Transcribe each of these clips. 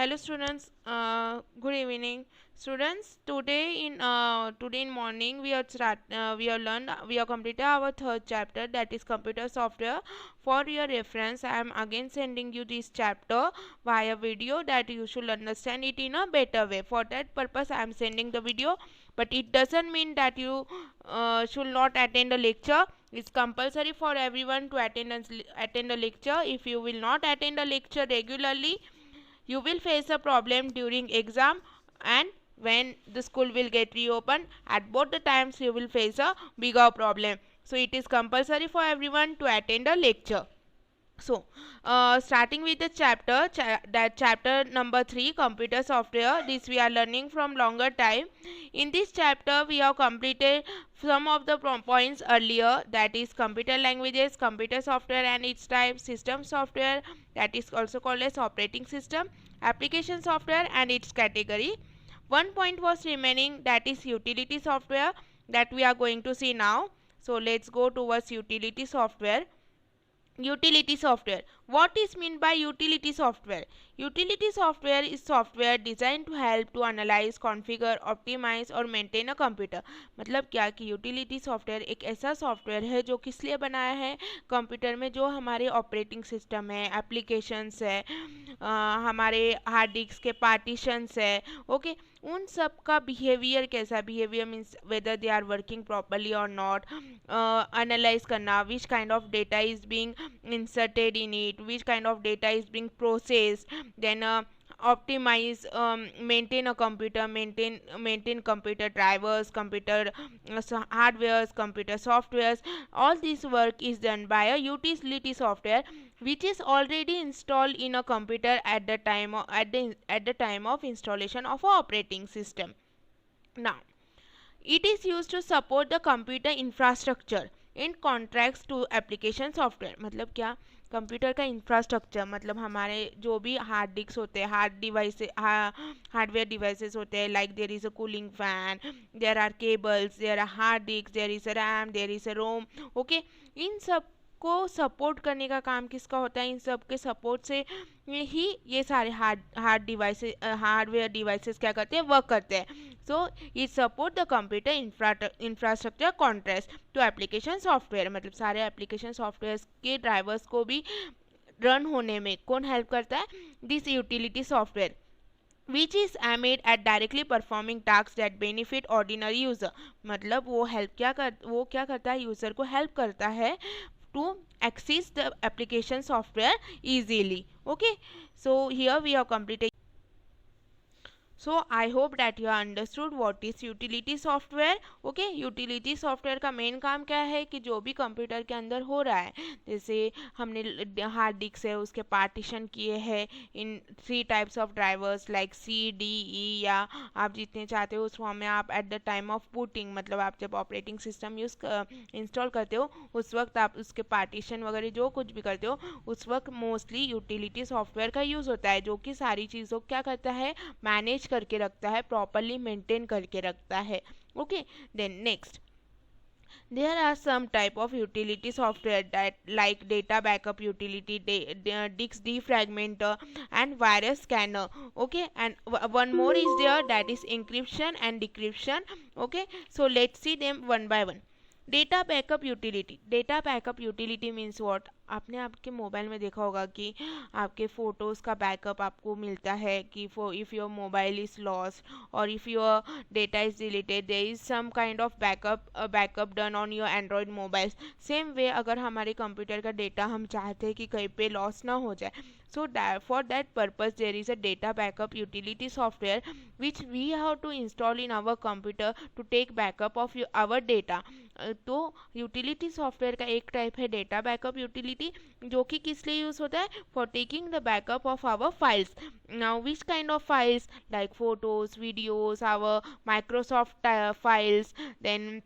Hello students, good evening. Students, today in morning we are learned we are completed our third chapter, that is computer software. For your reference, I am again sending you this chapter via video that you should understand it in a better way. For that purpose, I am sending the video, but it doesn't mean that you should not attend a lecture. It's compulsory for everyone to attend a lecture. If you will not attend a lecture regularly, you will face a problem during exam and when the school will get reopened. At both the times you will face a bigger problem, so it is compulsory for everyone to attend a lecture. So starting with the that chapter number 3, computer software. This we are learning from longer time. In this chapter we have completed some of the points earlier, that is computer languages, computer software and its types, system software, that is also called as operating system, application software and its category. One point was remaining, that is utility software, that we are going to see now. So let's go towards utility software. Utility software. What is meant by utility software? Utility software is software designed to help to analyze, configure, optimize और maintain a computer. मतलब क्या कि utility software एक ऐसा software है जो किस लिए बनाया है, कंप्यूटर में जो हमारे ऑपरेटिंग सिस्टम है, एप्लीकेशंस है, हमारे हार्ड डिस्क के पार्टीशंस है, ओके, उन सब का बिहेवियर कैसा, behaviour means whether they are working properly और नॉट, एनालाइज करना, which kind of data is being inserted in it, which kind of data is being processed, then optimize, maintain a computer, maintain computer drivers, computer hardwares, computer softwares. All this work is done by a utility software which is already installed in a computer at the time of installation of a operating system. Now it is used to support the computer infrastructure in contrast to application software. मतलब क्या, computer का infrastructure मतलब हमारे जो भी hard disk होते हैं, hardware devices होते हैं, like there is a cooling fan, there are cables, there are hard disk, there is a RAM, there is a ROM, okay. इन सब को सपोर्ट करने का काम किसका होता है? इन सब के सपोर्ट से ही ये सारे हार्डवेयर डिवाइसेस क्या करते हैं, वर्क करते हैं. So it support the computer infrastructure contrast to application software. मतलब सारे एप्लीकेशन सॉफ्टवेयर के ड्राइवर्स को भी रन होने में कौन हेल्प करता है? This utility software which is aimed at directly performing tasks that benefit ordinary user. मतलब वो क्या करता है, यूज़र को हेल्प करता है to access the application software easily. Okay, so here we have completed. So I hope that you understood what is utility software. Okay, utility software का main काम क्या है कि जो भी कंप्यूटर के अंदर हो रहा है, जैसे हमने हार्ड डिस्क है उसके पार्टीशन किए हैं इन 3 types of drivers like C, D, E, या आप जितने चाहते हो उस फॉर्म में आप at the time of putting, मतलब आप जब ऑपरेटिंग सिस्टम इंस्टॉल करते हो उस वक्त आप उसके पार्टीशन वगैरह जो कुछ भी करते हो उस वक्त मोस्टली यूटिलिटी सॉफ्टवेयर का यूज़ होता है, जो कि सारी चीज़ों को क्या करता है, मैनेज करके रखता है, प्रॉपरली मेंटेन करके रखता है. Okay, then next, there are some type of utility software that like data backup utility, disk defragmenter and virus scanner. Okay, and one more is there, that is encryption and decryption. Okay, so let's see them one by one. Data backup utility. Data backup utility means what, आपने आपके mobile में देखा होगा कि आपके photos का backup आपको मिलता है कि if your mobile is lost और if your data is deleted there is some kind of backup done on your Android mobile. Same way अगर हमारे कंप्यूटर का डेटा हम चाहते हैं कि कहीं पे लॉस ना हो जाए, so for that purpose there is a data backup utility software which we have to install in our computer to take backup of our data. तो यूटिलिटी सॉफ्टवेयर का एक टाइप है डेटा बैकअप यूटिलिटी, जो कि किस लिए use होता है, for taking the backup of our files. Now which kind of files, like photos, videos, our Microsoft files, then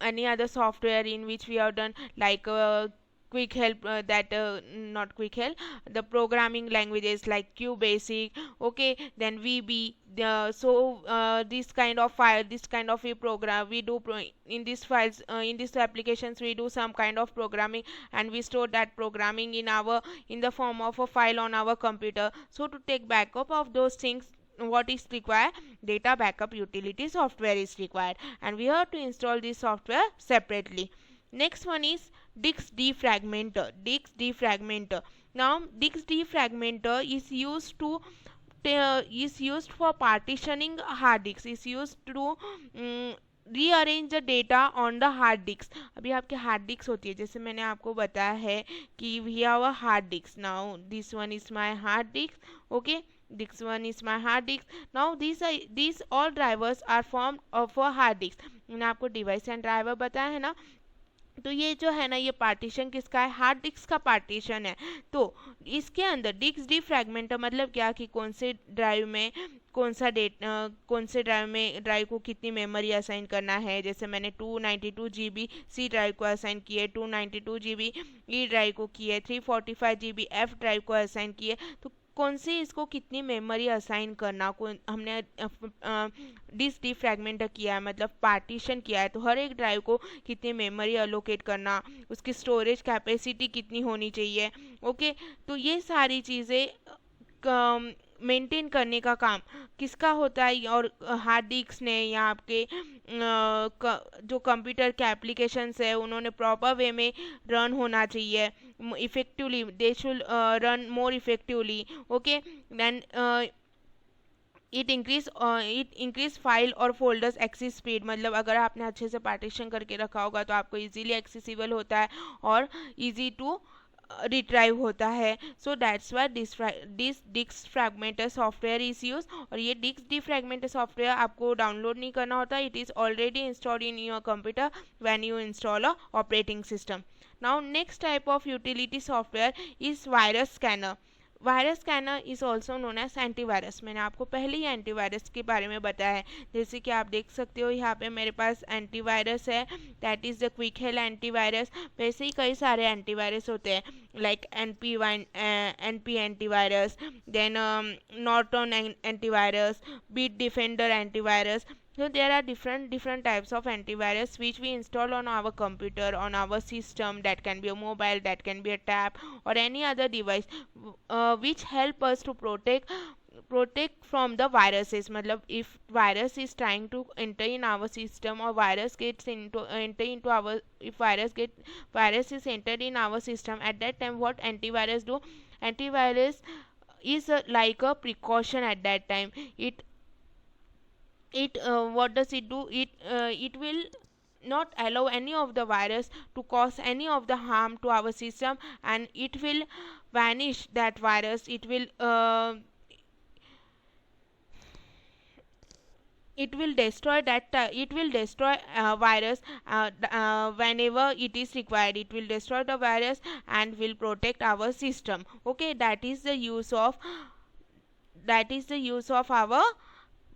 any other software in which we have done like quick help that not quick help, the programming languages like QBasic, okay, then VB. This kind of file, this kind of a program we do in these files, in these applications we do some kind of programming, and we store that programming in the form of a file on our computer. So to take backup of those things, what is required? Data backup utility software is required, and we have to install this software separately. Next one is disk defragmenter. Disk defragmenter. Now disk defragmenter is used for partitioning hard disks, is used to rearrange the data on the hard disk. अभी आपके hard disk होती है, जैसे मैंने आपको बताया है कि we have a hard disk. Now this one is my hard disk, okay, this one is my hard disk. Now these all drivers are formed of a hard disk. मैंने आपको डिवाइस एंड ड्राइवर बताया है ना. तो ये जो है ना, ये पार्टीशन किसका है? हार्ड डिस्क का पार्टीशन है. तो इसके अंदर डिस्क डिफ्रैगमेंटर मतलब क्या, कि कौन से ड्राइव में कौन से ड्राइव को कितनी मेमोरी असाइन करना है. जैसे मैंने 292 GB सी ड्राइव को असाइन किए, 292 GB ई ड्राइव को किए, 345 GB एफ ड्राइव को असाइन किए. तो कौन सी इसको कितनी मेमोरी असाइन करना, हमने डिस्क डिफ्रैगमेंट किया है, मतलब पार्टीशन किया है. तो हर एक ड्राइव को कितनी मेमोरी अलोकेट करना, उसकी स्टोरेज कैपेसिटी कितनी होनी चाहिए, ओके. तो ये सारी चीज़ें मेंटेन करने का काम किसका होता है? और हार्ड डिस्क ने या आपके जो कंप्यूटर के एप्लीकेशंस है उन्होंने प्रॉपर वे में रन होना चाहिए effectively. They should run more effectively, okay. Then it increase file और फोल्डर्स एक्सेस स्पीड. मतलब अगर आपने अच्छे से पार्टीशन करके रखा होगा तो आपको इजीली एक्सेसिबल होता है और इजी टू रिट्राइव होता है. So that's why this disk fragmenter software is used. और ये डिस्क डिफ्रैगमेंटर सॉफ्टवेयर आपको डाउनलोड नहीं करना होता, it is already installed in your computer when you install a operating system. Now next type of utility software is virus scanner. Virus scanner is also known as antivirus. मैंने आपको पहले ही antivirus के बारे में बताया है. जैसे कि आप देख सकते हो यहाँ पे मेरे पास एंटीवायरस है, that is the quick heal antivirus. वैसे ही कई सारे एंटीवायरस होते हैं, like NP antivirus, then Norton antivirus, Bitdefender antivirus. So there are different types of antivirus which we install on our computer, on our system. That can be a mobile, that can be a tab or any other device, which help us to protect from the viruses. मतलब if virus is trying to enter in our system or virus is entered in our system, at that time what antivirus do? Antivirus is like a precaution at that time. It what does it do? It will not allow any of the virus to cause any of the harm to our system, and it will vanish that virus. It will destroy virus whenever it is required. It will destroy the virus and will protect our system, okay. That is the use of our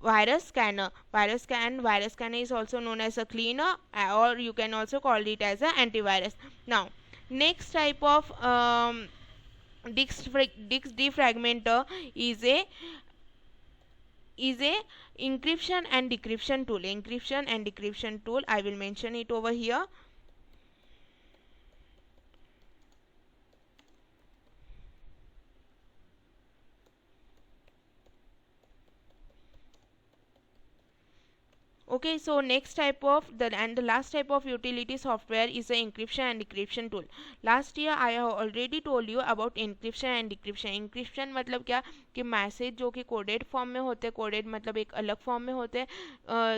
virus scanner. Virus scanner is also known as a cleaner, or you can also call it as an antivirus. Now next type of disk defragmenter is a encryption and decryption tool. I will mention it over here. Okay, so next type of the last type of utility software is the encryption and decryption tool. Last year I have already told you about encryption and decryption. Encryption मतलब क्या, कि message जो कि coded form में होते हैं, coded मतलब एक अलग फॉर्म में होते हैं,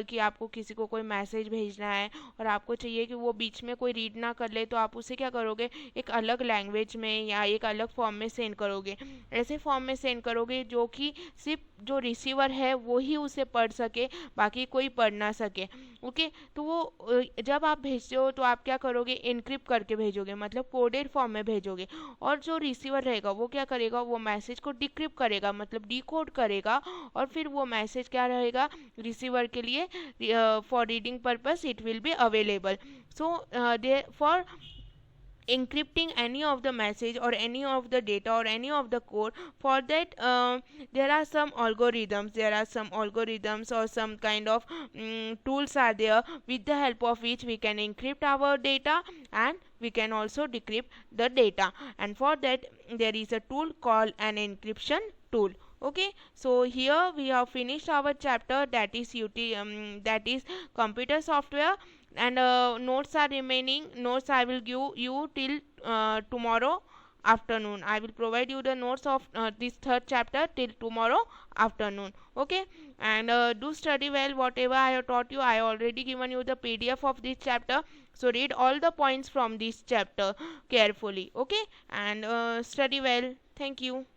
कि आपको किसी को कोई मैसेज भेजना है और आपको चाहिए कि वो बीच में कोई रीड ना कर ले, तो आप उसे क्या करोगे, एक अलग लैंग्वेज में या एक अलग फॉर्म में सेंड करोगे. ऐसे फॉर्म में सेंड करोगे जो कि सिर्फ जो रिसीवर है वो ही उसे पढ़ सके, बाकी कोई पढ़ ना सके, ओके. तो वो जब आप भेजते हो तो आप क्या करोगे, इनक्रिप्ट करके भेजोगे, मतलब कोडेड फॉर्म में भेजोगे. और जो रिसीवर रहेगा वो क्या करेगा, वो मैसेज को डिक्रिप्ट करेगा, मतलब डिकोड करेगा, और फिर वो मैसेज क्या रहेगा रिसीवर के लिए, for reading purpose it will be available. So for encrypting any of the message or any of the data or any of the code. For that, there are some algorithms or some kind of tools are there, with the help of which we can encrypt our data, and we can also decrypt the data. And for that, there is a tool called an encryption tool. Okay, so here we have finished our chapter, that is that is computer software. And notes are remaining. Notes I will give you till tomorrow afternoon. I will provide you the notes of this third chapter till tomorrow afternoon. Okay, and do study well. Whatever I have taught you, I already given you the PDF of this chapter, so read all the points from this chapter carefully. Okay, and study well. Thank you.